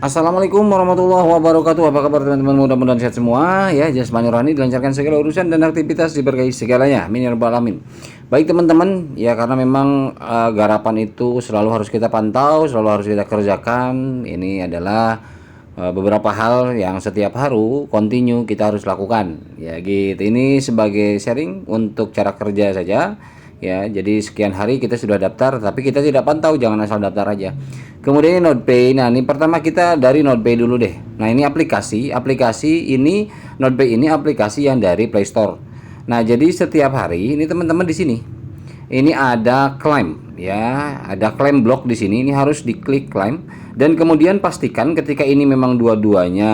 Assalamualaikum warahmatullahi wabarakatuh. Apa kabar teman-teman? Mudah-mudahan sehat semua ya. Jasmani rohani dilancarkan segala urusan dan aktivitas diberkahi segalanya. Amin ya rabbal alamin. Baik teman-teman, ya karena memang garapan itu selalu harus kita pantau, selalu harus kita kerjakan. Ini adalah beberapa hal yang setiap hari continue kita harus lakukan. Ya gitu. Ini sebagai sharing untuk cara kerja saja. Ya, jadi sekian hari kita sudah daftar, tapi kita tidak pantau, jangan asal daftar aja. Kemudian ini NodePay. Nah, ini pertama kita dari NodePay dulu deh. Nah, ini aplikasi ini NodePay ini aplikasi yang dari Play Store. Nah, jadi setiap hari ini teman-teman di sini. Ini ada claim ya, ada claim block di sini. Ini harus diklik claim dan kemudian pastikan ketika ini memang dua-duanya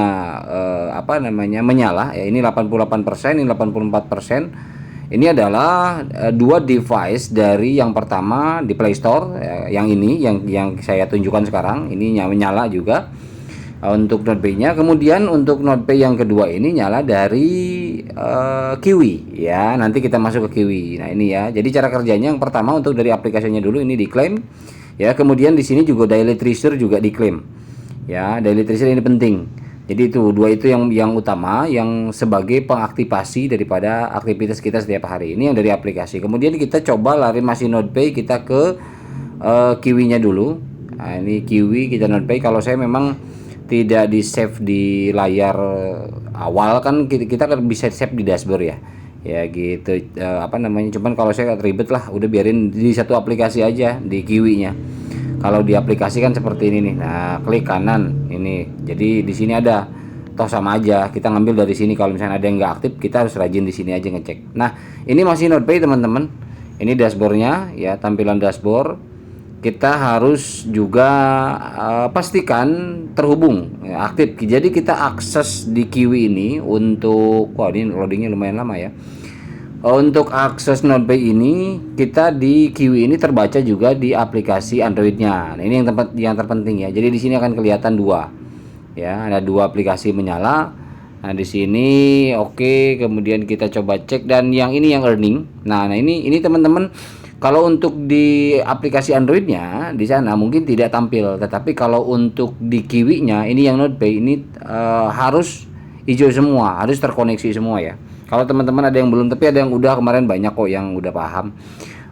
menyala ya. Ini 88%, ini 84%. Ini adalah dua device dari yang pertama di Play Store, yang ini yang saya tunjukkan sekarang, ini menyala juga untuk NodePay-nya. Kemudian untuk NodePay yang kedua ini nyala dari Kiwi ya. Nanti kita masuk ke Kiwi. Nah, ini ya. Jadi cara kerjanya yang pertama untuk dari aplikasinya dulu ini diklaim ya. Kemudian di sini juga Daily Treasure juga diklaim. Ya, Daily Treasure ini penting. Jadi itu dua itu yang utama, yang sebagai pengaktifasi daripada aktivitas kita setiap hari. Ini yang dari aplikasi. Kemudian kita coba lari masih NodePay, kita ke Kiwi-nya dulu. Nah, ini Kiwi, kita NodePay. Kalau saya memang tidak di save di layar awal, kan kita kan bisa save di dashboard ya. Ya gitu, cuman kalau saya ribet lah, udah biarin di satu aplikasi aja di Kiwi-nya. Kalau di aplikasi kan seperti ini nih. Nah, klik kanan ini. Jadi di sini ada, toh sama aja. Kita ngambil dari sini. Kalau misalnya ada yang nggak aktif, kita harus rajin di sini aja ngecek. Nah, ini masih NodePay teman-teman. Ini dashboardnya ya, tampilan dashboard. Kita harus juga pastikan terhubung ya, aktif. Jadi kita akses di Kiwi ini untuk, wah ini loadingnya lumayan lama ya. Untuk akses NodePay ini kita di Kiwi ini terbaca juga di aplikasi Androidnya. Nah, ini yang terpenting ya. Jadi di sini akan kelihatan dua, ya ada dua aplikasi menyala. Nah di sini oke. Kemudian kita coba cek dan yang ini yang earning. Nah ini teman-teman, kalau untuk di aplikasi Androidnya di sana mungkin tidak tampil, tetapi kalau untuk di Kiwi-nya ini yang NodePay ini harus hijau semua, harus terkoneksi semua ya. Kalau teman-teman ada yang belum, tapi ada yang udah, kemarin banyak kok yang udah paham.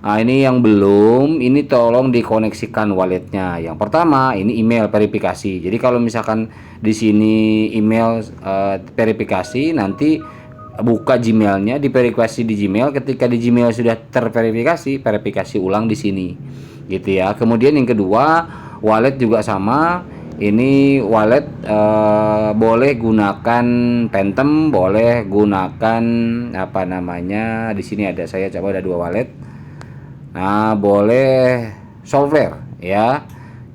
Nah, ini yang belum, ini tolong dikoneksikan walletnya. Yang pertama, ini email verifikasi. Jadi kalau misalkan di sini email verifikasi, nanti buka Gmailnya, diverifikasi di Gmail. Ketika di Gmail sudah terverifikasi, verifikasi ulang di sini, gitu ya. Kemudian yang kedua, wallet juga sama. Ini wallet boleh gunakan Phantom, boleh gunakan di sini ada, saya coba ada dua wallet. Nah, boleh Solver ya.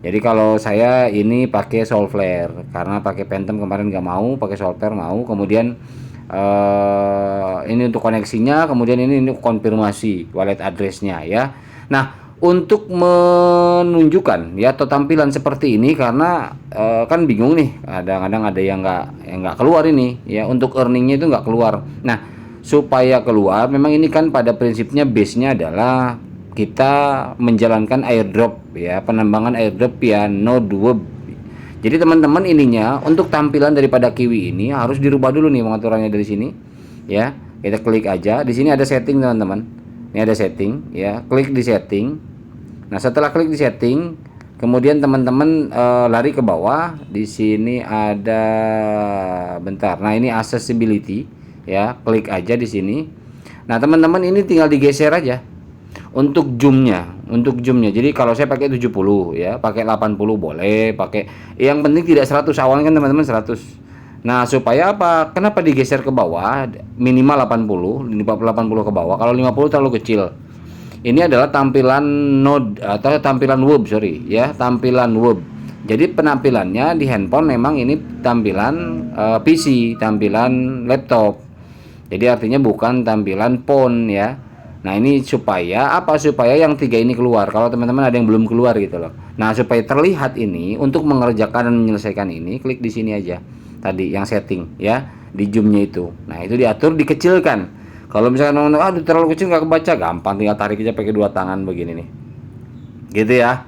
Jadi kalau saya ini pakai Solver karena pakai Phantom kemarin nggak mau, pakai Solver mau. Kemudian ini untuk koneksinya, kemudian ini untuk konfirmasi wallet addressnya ya. Nah, untuk menunjukkan ya atau tampilan seperti ini, karena kan bingung nih, kadang-kadang ada yang nggak keluar ini ya, untuk earningnya itu nggak keluar. Nah, supaya keluar, memang ini kan pada prinsipnya base-nya adalah kita menjalankan airdrop ya, penambangan airdrop ya, Node Web. Jadi teman-teman, ininya untuk tampilan daripada Kiwi ini harus dirubah dulu nih pengaturannya dari sini ya. Kita klik aja di sini, ada setting teman-teman. Ini ada setting ya, klik di setting. Nah, setelah klik di setting, kemudian teman-teman lari ke bawah. Di sini ada, bentar. Nah, ini accessibility ya, klik aja di sini. Nah, teman-teman ini tinggal digeser aja untuk zoomnya. Jadi kalau saya pakai 70 ya, pakai 80 boleh, pakai yang penting tidak 100. Awalnya kan teman-teman 100. Nah, supaya apa? Kenapa digeser ke bawah? Minimal 80 ke bawah. Kalau 50 terlalu kecil. Ini adalah tampilan node atau tampilan web, ya, tampilan web. Jadi penampilannya di handphone memang ini tampilan PC, tampilan laptop. Jadi artinya bukan tampilan phone ya. Nah, ini supaya apa? Supaya yang tiga ini keluar. Kalau teman-teman ada yang belum keluar gitu loh. Nah, supaya terlihat ini, untuk mengerjakan dan menyelesaikan ini, klik di sini aja. Tadi yang setting ya, di zoomnya itu. Nah, itu diatur dikecilkan. Kalau misalkan aduh terlalu kecil nggak kebaca, gampang tinggal tarik aja pakai dua tangan begini nih. Gitu ya.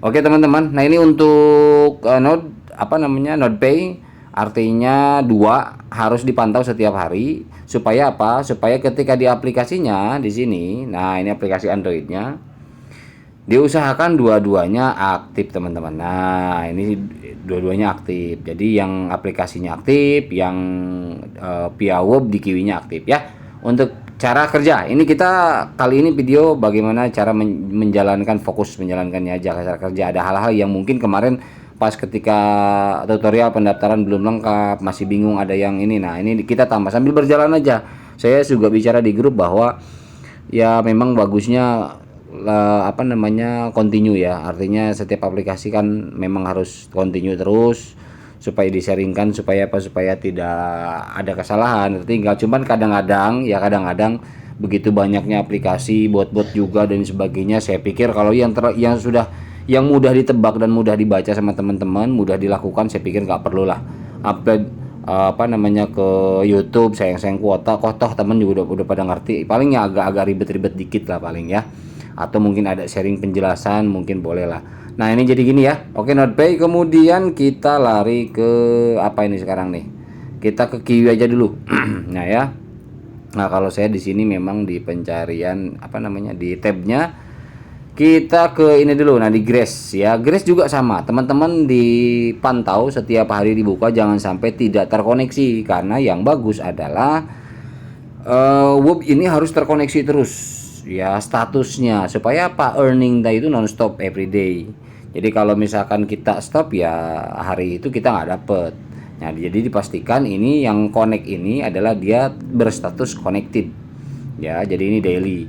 Oke teman-teman. Nah, ini untuk node apa namanya, NodePay artinya dua, harus dipantau setiap hari. Supaya apa? Supaya ketika di aplikasinya di sini, nah ini aplikasi Androidnya, diusahakan dua-duanya aktif teman-teman. Nah ini dua-duanya aktif, jadi yang aplikasinya aktif, yang via web di Kiwinya aktif ya. Untuk cara kerja ini, kita kali ini video bagaimana cara menjalankan, fokus menjalankannya aja cara kerja. Ada hal-hal yang mungkin kemarin pas ketika tutorial pendaftaran belum lengkap, masih bingung, ada yang ini. Nah ini kita tambah sambil berjalan aja. Saya juga bicara di grup bahwa ya memang bagusnya apa namanya, continue ya, artinya setiap aplikasi kan memang harus continue terus supaya disaringkan, supaya apa, supaya tidak ada kesalahan tertinggal. Cuman kadang-kadang begitu banyaknya aplikasi, bot-bot juga dan sebagainya, saya pikir kalau yang sudah yang mudah ditebak dan mudah dibaca sama teman-teman, mudah dilakukan, saya pikir nggak perlu lah upload apa namanya ke YouTube, sayang kuota, kok toh temen juga udah pada ngerti. Paling ya agak-agak ribet-ribet dikit lah paling ya, atau mungkin ada sharing penjelasan, mungkin boleh lah. Nah ini jadi gini ya, oke NodePay, kemudian kita lari ke apa ini sekarang nih, kita ke Kiwi aja dulu. Nah ya, nah kalau saya di sini memang di pencarian apa namanya, di tabnya kita ke ini dulu. Nah di Grace ya, Grace juga sama teman-teman, dipantau setiap hari dibuka, jangan sampai tidak terkoneksi, karena yang bagus adalah web ini harus terkoneksi terus ya statusnya, supaya apa, earning day itu non stop everyday. Jadi kalau misalkan kita stop ya hari itu kita nggak dapet. Nah jadi dipastikan ini yang connect ini adalah dia berstatus connected ya, jadi ini daily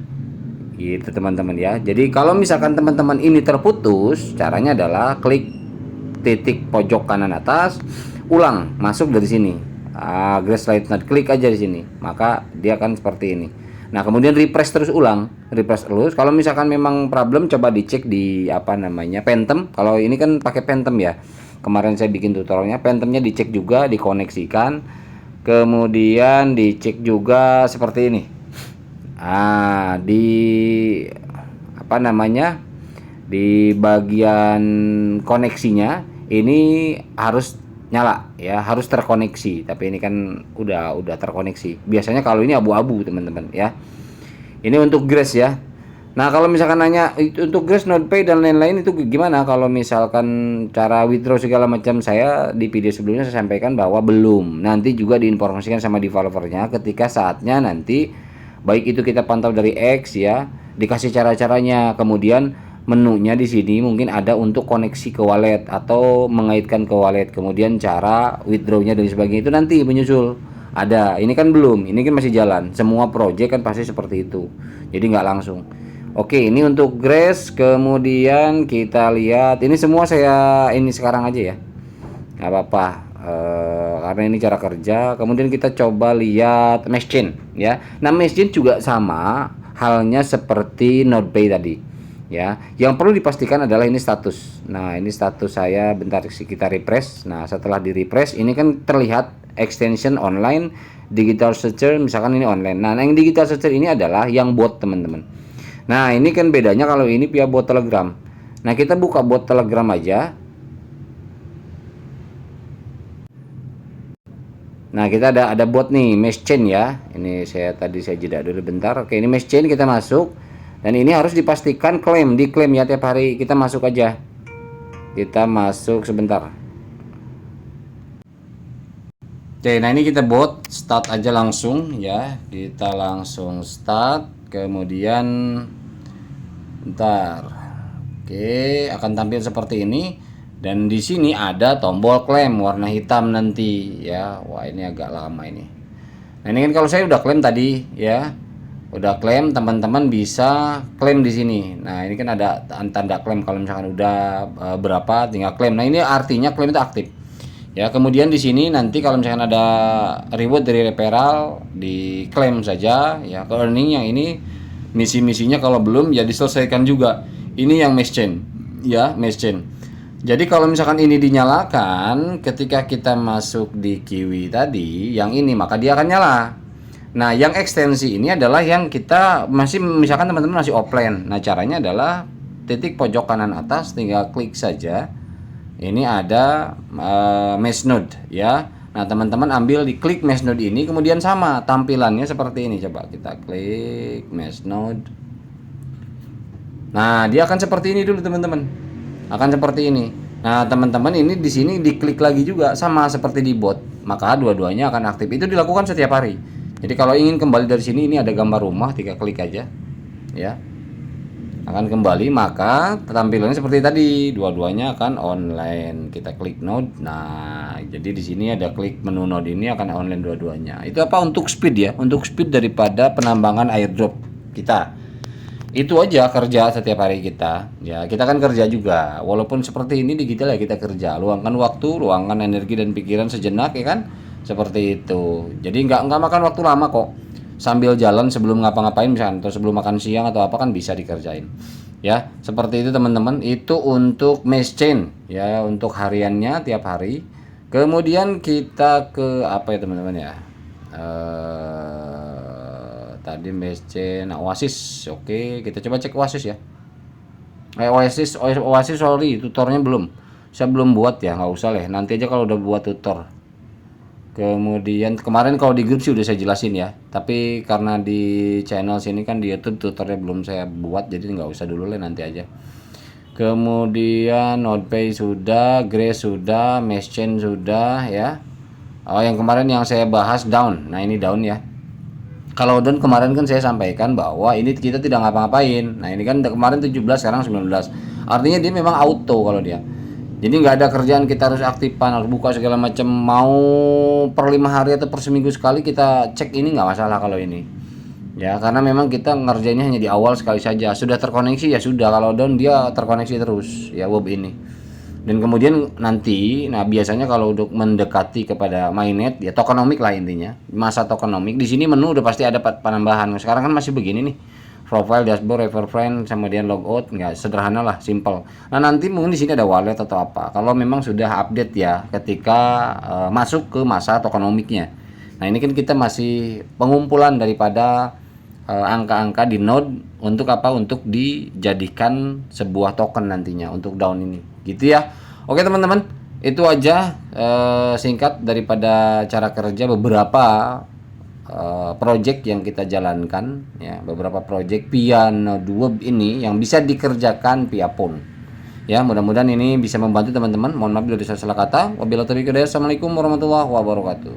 gitu teman-teman ya. Jadi kalau misalkan teman-teman ini terputus, caranya adalah klik titik pojok kanan atas, ulang masuk dari sini. Grace Lightnet, klik aja di sini, maka dia akan seperti ini. Nah kemudian refresh terus, ulang, refresh terus. Kalau misalkan memang problem, coba dicek di apa namanya, Phantom. Kalau ini kan pakai Phantom ya, kemarin saya bikin tutorialnya, Phantomnya dicek juga, dikoneksikan, kemudian dicek juga seperti ini. Di apa namanya, di bagian koneksinya ini harus nyala ya, harus terkoneksi. Tapi ini kan udah terkoneksi. Biasanya kalau ini abu-abu teman-teman ya. Ini untuk Grace ya. Nah kalau misalkan nanya untuk Grace, NodePay dan lain-lain itu gimana, kalau misalkan cara withdraw segala macam, saya di video sebelumnya saya sampaikan bahwa belum. Nanti juga diinformasikan sama developernya ketika saatnya nanti, baik itu kita pantau dari X ya, dikasih cara-caranya, kemudian menunya di sini mungkin ada untuk koneksi ke wallet atau mengaitkan ke wallet, kemudian cara withdrawnya dan sebagainya itu nanti menyusul. Ada, ini kan belum, ini kan masih jalan. Semua project kan pasti seperti itu, jadi nggak langsung. Oke, ini untuk Grace. Kemudian kita lihat ini semua, saya ini sekarang aja ya, nggak apa-apa karena ini cara kerja. Kemudian kita coba lihat Meshchain ya. Nah Meshchain juga sama halnya seperti NodePay tadi ya. Yang perlu dipastikan adalah ini status. Nah ini status saya, bentar kita refresh. Nah setelah di refresh ini kan terlihat extension online, digital searcher, misalkan ini online. Nah yang digital searcher ini adalah yang bot teman-teman. Nah ini kan bedanya kalau ini via bot Telegram. Nah kita buka bot Telegram aja. Nah kita ada bot nih, Meshchain ya. Ini saya jeda dulu bentar. Oke ini Meshchain, kita masuk. Dan ini harus dipastikan diklaim ya, tiap hari kita masuk aja. Kita masuk sebentar. Oke nah ini kita bot start aja langsung ya. Kita langsung start, kemudian bentar. Oke akan tampil seperti ini. Dan di sini ada tombol klaim warna hitam nanti ya. Wah ini agak lama ini. Nah ini kan kalau saya udah klaim tadi ya, udah klaim, teman-teman bisa klaim di sini. Nah ini kan ada tanda klaim, kalau misalkan udah berapa tinggal klaim. Nah ini artinya klaim itu aktif ya. Kemudian di sini nanti kalau misalkan ada reward dari referral, diklaim saja ya. Ke earning yang ini misi-misinya kalau belum ya diselesaikan juga. Ini yang Meshchain ya, Meshchain. Jadi kalau misalkan ini dinyalakan ketika kita masuk di Kiwi tadi, yang ini maka dia akan nyala. Nah yang ekstensi ini adalah yang kita masih, misalkan teman-teman masih offline. Nah caranya adalah titik pojok kanan atas, tinggal klik saja. Ini ada mesh node ya. Nah, teman-teman ambil di klik mesh node ini, kemudian sama tampilannya seperti ini. Coba kita klik mesh node. Nah, dia akan seperti ini dulu teman-teman. Akan seperti ini. Nah, teman-teman ini di sini diklik lagi juga sama seperti di bot. Maka dua-duanya akan aktif. Itu dilakukan setiap hari. Jadi kalau ingin kembali dari sini, ini ada gambar rumah, tinggal klik aja. Ya. Akan kembali, maka tampilannya seperti tadi, dua-duanya akan online. Kita klik node. Nah, jadi di sini ada klik menu node, ini akan online dua-duanya. Itu apa? Untuk speed ya, untuk speed daripada penambangan airdrop kita. Itu aja kerja setiap hari kita. Ya, kita kan kerja juga. Walaupun seperti ini digital ya, kita kerja. Luangkan waktu, luangkan energi dan pikiran sejenak ya kan? Seperti itu. Jadi nggak makan waktu lama kok. Sambil jalan sebelum ngapa-ngapain misalnya, atau sebelum makan siang atau apa kan bisa dikerjain. Ya, seperti itu teman-teman. Itu untuk mesh chain ya, untuk hariannya tiap hari. Kemudian kita ke apa ya teman-teman ya? Tadi mesh chain Oasis. Oke, kita coba cek Oasis ya. Oasis sorry, tutornya belum. Saya belum buat ya, nggak usah lah. Nanti aja kalau udah buat tutor. Kemudian kemarin kalau di grup sih udah saya jelasin ya, tapi karena di channel sini kan di YouTube tutornya belum saya buat, jadi nggak usah dulu lah, nanti aja. Kemudian NodePay sudah, Grace sudah, Mesh Chain sudah ya. Oh, yang kemarin yang saya bahas down. Nah, ini down ya. Kalau down kemarin kan saya sampaikan bahwa ini kita tidak ngapa-ngapain. Nah, ini kan kemarin 17, sekarang 19. Artinya dia memang auto kalau dia. Jadi nggak ada kerjaan kita harus aktifan, harus buka segala macam. Mau per 5 hari atau per seminggu sekali kita cek, ini nggak masalah kalau ini. Ya, karena memang kita ngerjainnya hanya di awal sekali saja. Sudah terkoneksi ya sudah, kalau down dia terkoneksi terus ya web ini. Dan kemudian nanti, nah biasanya kalau untuk mendekati kepada mainnet ya tokenomic lah intinya. Masa tokenomic di sini menu udah pasti ada penambahan. Sekarang kan masih begini nih. Profile, dashboard, refer friend, kemudian logout, nggak sederhana lah, simple. Nah, nanti mungkin di sini ada wallet atau apa. Kalau memang sudah update ya ketika masuk ke masa tokenomiknya. Nah, ini kan kita masih pengumpulan daripada angka-angka di node untuk apa? Untuk dijadikan sebuah token nantinya untuk down ini. Gitu ya. Oke teman-teman, itu aja singkat daripada cara kerja beberapa project yang kita jalankan ya, beberapa project via Node Web ini yang bisa dikerjakan via phone. Ya, mudah-mudahan ini bisa membantu teman-teman. Mohon maaf bila ada salah kata. Wabillahi taufiq hidayah. Assalamualaikum warahmatullahi wabarakatuh.